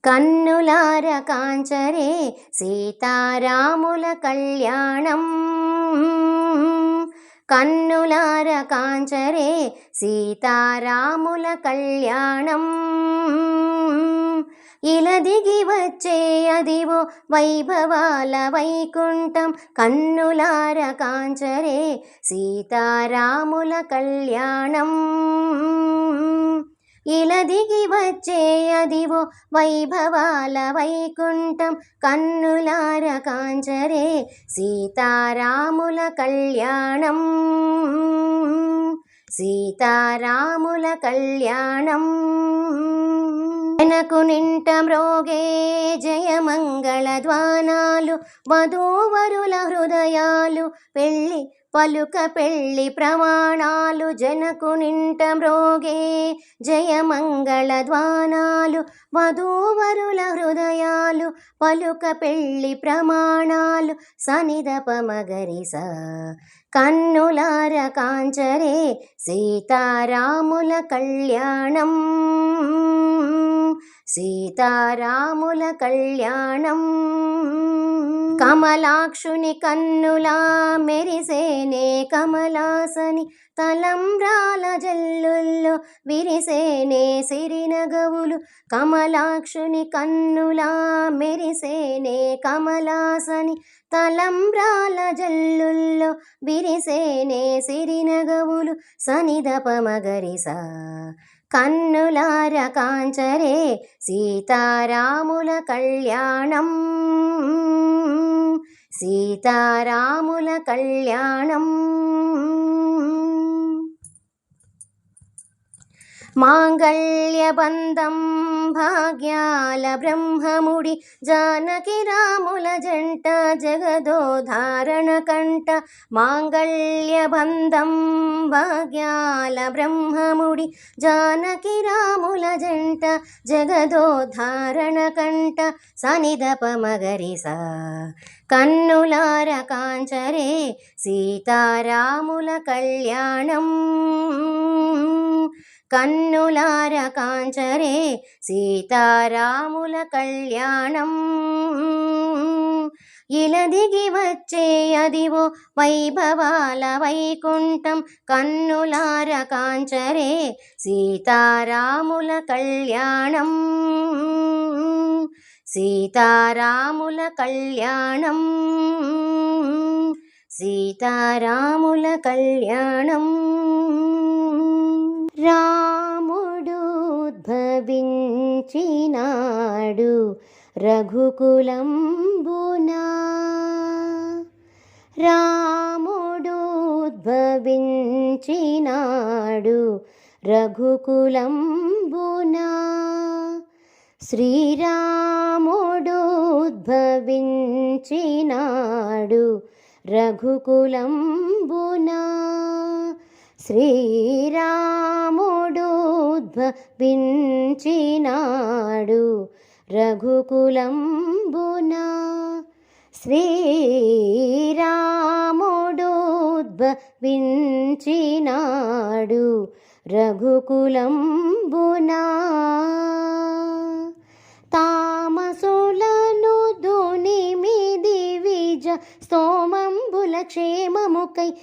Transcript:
కన్నులార కాంచరే సీతారాముల కళ్యాణం. కన్నులార కాంచరే సీతారాముల కళ్యాణం. ఇలా దిగి వచ్చే అదివో వైభవాల వైకుంఠం. కన్నులార కాంచరే సీతారాముల కళ్యాణం. ఇలా దిగి వచ్చే అదివో వైభవాల వైకుంఠం. కన్నులార కాంచరే సీతారాముల కళ్యాణం. సీతారాముల కళ్యాణం. జనకునింట మ్రోగే జయమంగళ ధ్వానాలు, వధూవరుల హృదయాలు పెళ్ళి పలుక పెళ్ళి ప్రమాణాలు. జనకునింట మ్రోగే జయమంగళ ధ్వానాలు, వధూవరుల హృదయాలు పలుక పెళ్ళి ప్రమాణాలు. సనిదప మగరిస కన్నులార కాంచరే సీతారాముల కళ్యాణం. సీతారాముల కళ్యాణం. కమలాక్షుని కన్నులా మెరిసేనే కమలాసని, తలంబ్రాల జల్లుల్లో విరిసేనే సిరినగవులు. కమలాక్షుని కన్నులా మెరిసేనే కమలాసని, తలంబ్రాల జల్లుల్లో విరిసేనే సిరినగవులు. సనిదప మగరిస కన్నులార కాంచరే సీతారాముల కళ్యాణం. సీతారాముల కళ్యాణం. మాంగళ్యబంధం భాగ్యాల బ్రహ్మముడి, జానకి రాముల జంట జగదోధారణ కంట. మాంగళ్యబంధం భాగ్యాల బ్రహ్మముడి, జానకి రాముల జంట జగదోధారణ కంట. సనిదప మగరిస కన్నులార కాంచరే సీతారాముల కళ్యాణం. కన్నులార కాంచరే సీతారాముల కళ్యాణం. ఇలా దిగి వచ్చే అదివో వైభవాల వైకుంఠం. కన్నులార కాంచరే సీతారాముల కళ్యాణం. సీతారాముల కళ్యాణం. సీతారాముల కళ్యాణం. రాముడు ఉద్భవించినాడు రఘుకులంబునా. రాముడు ఉద్భవించినాడు రఘుకులంబునా. శ్రీరాముడు ఉద్భవించినాడు రఘుకులంబునా. శ్రీరాముడు ఉద్భవించినాడు రఘుకులంబునా. శ్రీరాముడు ఉద్భవించినాడు రఘుకులంబునా. తామసులను దునిమిది విజ స్తోమంబుల క్షేమముకై